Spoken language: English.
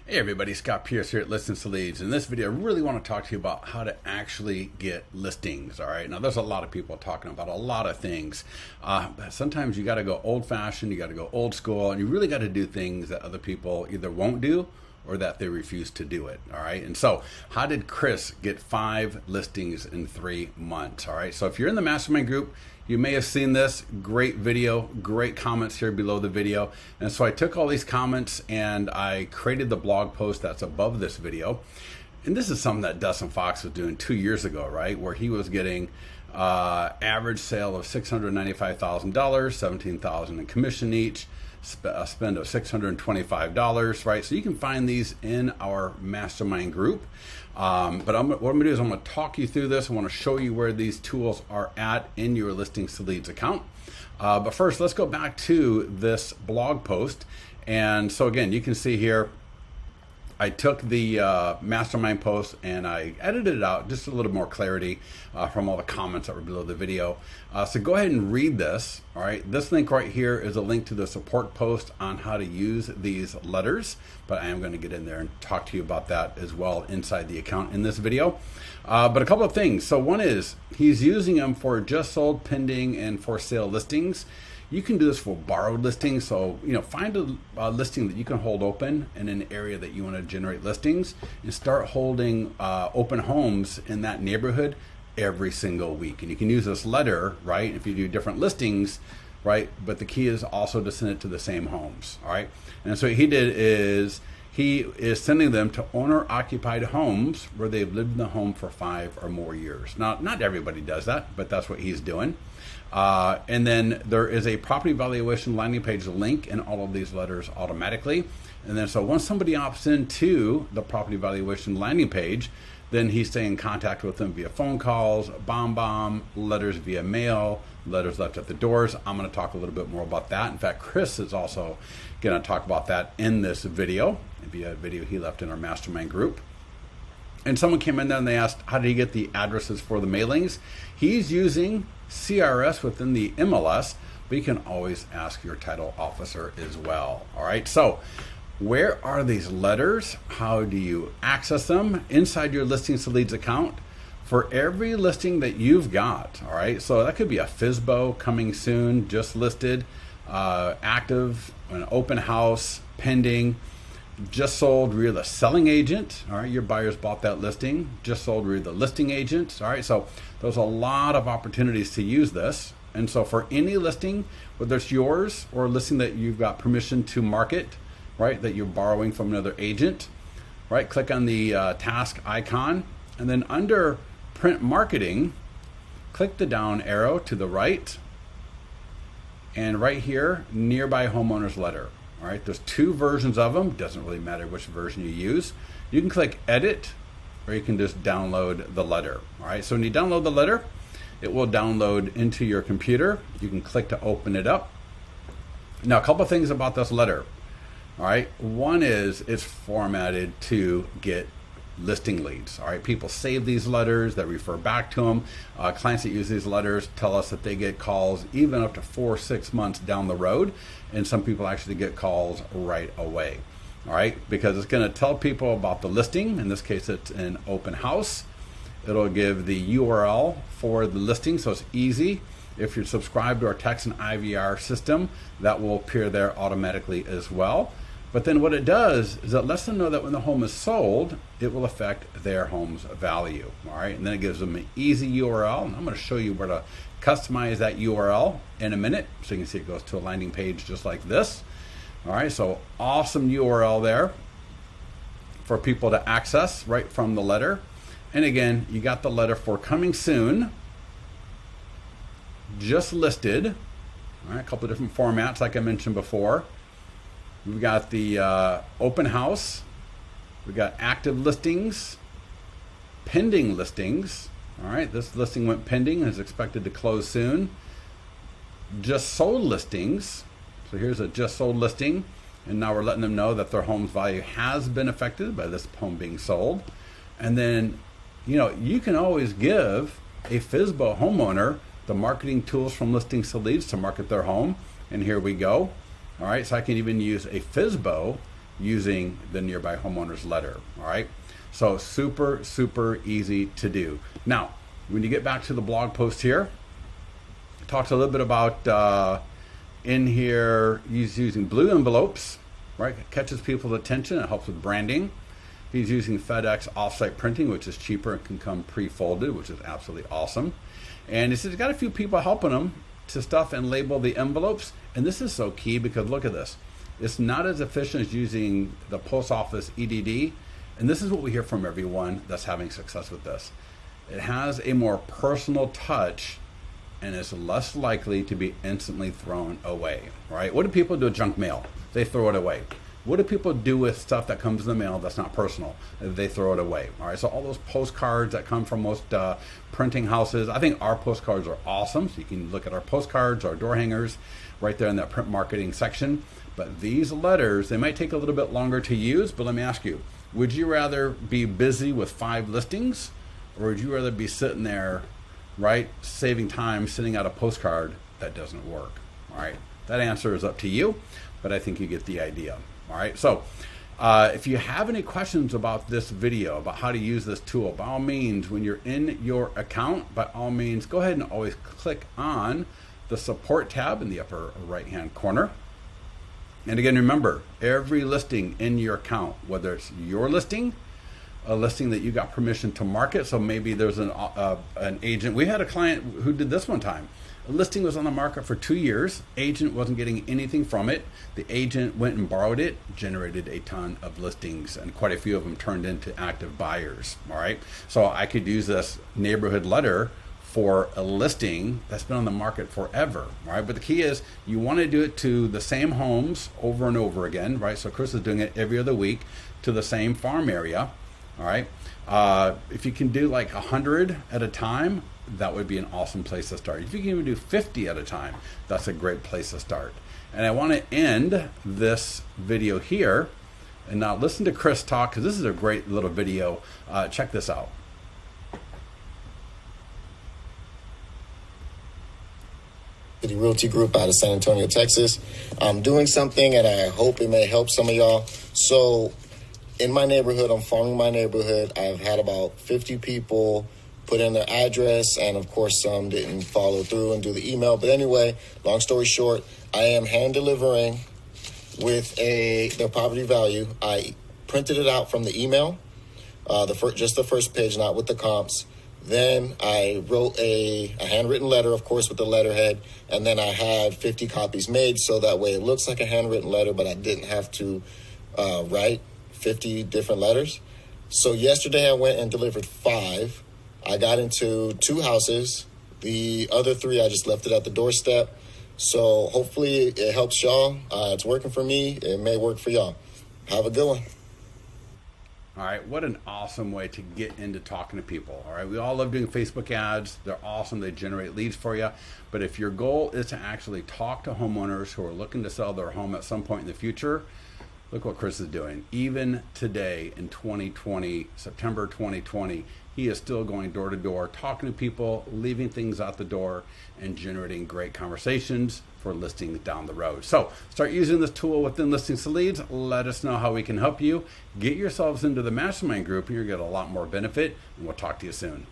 Hey everybody, Scott Pierce here at Listings to Leads. In this video, I really want to talk to you about how to actually get listings. All right, now there's a lot of people talking about a lot of things. Sometimes you got to go old fashioned, you got to go old school, and you really got to do things that other people either won't do or that they refuse to do it. All right, and so how did Chris get 5 listings in 3 months? All right, so if you're in the mastermind group, you may have seen this great video, great comments here below the video. And so I took all these comments and I created the blog post that's above this video. And this is something that Dustin Fox was doing 2 years ago, right? Where he was getting average sale of $695,000, $17,000 in commission each, a spend of $625, right? So you can find these in our mastermind group. But what I'm going to do is I'm going to talk you through this. I want to show you where these tools are at in your Listings to Leads account. But first, let's go back to this blog post. And so again, you can see here, I took the mastermind post and I edited it out just a little more clarity from all the comments that were below the video. So go ahead and read this. All right, this link right here is a link to the support post on how to use these letters, but I am going to get in there and talk to you about that as well inside the account in this video. But a couple of things. So one is he's using them for just sold, pending, and for sale listings. You can do this for borrowed listings. So, find a listing that you can hold open in an area that you want to generate listings and start holding open homes in that neighborhood every single week. And you can use this letter, right? If you do different listings, right? But the key is also to send it to the same homes, all right? And so what he did is he is sending them to owner-occupied homes where they've lived in the home for 5 or more years. Now, not everybody does that, but that's what he's doing. And then there is a property valuation landing page link in all of these letters automatically. And then so once somebody opts into the property valuation landing page, then he's staying in contact with them via phone calls, BombBomb, letters via mail, letters left at the doors. I'm going to talk a little bit more about that. In fact, Chris is also going to talk about that in this video, via a video he left in our mastermind group. And someone came in there and they asked, how did he get the addresses for the mailings? He's using CRS within the MLS, but you can always ask your title officer as well. All right, so where are these letters? How do you access them? Inside your Listings to Leads account for every listing that you've got. All right, so that could be a FSBO coming soon, just listed, active, an open house, pending, just sold, you're the selling agent. All right, your buyers bought that listing. Just sold, you're the listing agent. All right, so there's a lot of opportunities to use this. And so for any listing, whether it's yours or a listing that you've got permission to market, right, that you're borrowing from another agent, right, click on the task icon, and then under print marketing, click the down arrow to the right, and right here, nearby homeowners letter. All right, there's 2 versions of them. Doesn't really matter which version you use. You can click edit, or you can just download the letter. All right, so when you download the letter, it will download into your computer. You can click to open it up. Now, a couple of things about this letter. All right, one is it's formatted to get listing leads. All right, people save these letters, they refer back to them. Clients that use these letters tell us that they get calls even up to 4 or 6 months down the road, and some people actually get calls right away. All right, because it's going to tell people about the listing. In this case, it's an open house. It'll give the URL for the listing, so it's easy. If you're subscribed to our text and IVR system, that will appear there automatically as well. But then what it does is it lets them know that when the home is sold, it will affect their home's value. All right, and then it gives them an easy URL. And I'm going to show you where to customize that URL in a minute. So you can see it goes to a landing page just like this. All right, so awesome URL there for people to access right from the letter. And again, you got the letter for coming soon, just listed. All right, a couple of different formats like I mentioned before. We've got the open house, we've got active listings, pending listings. All right, this listing went pending and is expected to close soon. Just sold listings. So here's a just sold listing, and now we're letting them know that their home's value has been affected by this home being sold. And then, you can always give a FSBO homeowner the marketing tools from Listings to Leads to market their home. And here we go. All right, so I can even use a FSBO using the Nearby Homeowners letter. All right. So super easy to do. Now, when you get back to the blog post here, it talks a little bit about in here, he's using blue envelopes, right? It catches people's attention. It helps with branding. He's using FedEx offsite printing, which is cheaper and can come pre-folded, which is absolutely awesome. And he says he's got a few people helping him to stuff and label the envelopes. And this is so key because look at this. It's not as efficient as using the post office EDD. And this is what we hear from everyone that's having success with this. It has a more personal touch and is less likely to be instantly thrown away, right? What do people do with junk mail? They throw it away. What do people do with stuff that comes in the mail that's not personal? They throw it away. All right, so all those postcards that come from most printing houses, I think our postcards are awesome. So you can look at our postcards, our door hangers, right there in that print marketing section. But these letters, they might take a little bit longer to use, but let me ask you, would you rather be busy with 5 listings, or would you rather be sitting there, right, saving time, sending out a postcard that doesn't work? All right, that answer is up to you, but I think you get the idea. All right, so if you have any questions about this video, about how to use this tool, by all means, when you're in your account, by all means, go ahead and always click on the support tab in the upper right-hand corner. And again, remember, every listing in your account, whether it's your listing, a listing that you got permission to market, so maybe there's an agent. We had a client who did this one time. A listing was on the market for 2 years. Agent wasn't getting anything from it. The agent went and borrowed it, generated a ton of listings, and quite a few of them turned into active buyers. All right. So I could use this neighborhood letter for a listing that's been on the market forever. All right. But the key is you want to do it to the same homes over and over again. Right. So Chris is doing it every other week to the same farm area. All right. If you can do like 100 at a time, that would be an awesome place to start. If you can even do 50 at a time, that's a great place to start. And I want to end this video here and now listen to Chris talk, because this is a great little video. Check this out. The Realty Group out of San Antonio, Texas. I'm doing something and I hope it may help some of y'all. So in my neighborhood, I'm farming my neighborhood. I've had about 50 people put in their address, and of course some didn't follow through and do the email. But anyway, long story short, I am hand delivering with their property value. I printed it out from the email, just the first page, not with the comps. Then I wrote a handwritten letter, of course, with the letterhead, and then I had 50 copies made so that way it looks like a handwritten letter, but I didn't have to write 50 different letters. So yesterday I went and delivered 5. I got into 2 houses. The other 3, I just left it at the doorstep. So hopefully it helps y'all. It's working for me. It may work for y'all. Have a good one. All right, what an awesome way to get into talking to people. All right, we all love doing Facebook ads. They're awesome. They generate leads for you. But if your goal is to actually talk to homeowners who are looking to sell their home at some point in the future, look what Chris is doing. Even today in 2020, September 2020, he is still going door to door, talking to people, leaving things out the door, and generating great conversations for listings down the road. So start using this tool within Listings to Leads. Let us know how we can help you. Get yourselves into the mastermind group, and you'll get a lot more benefit, and we'll talk to you soon.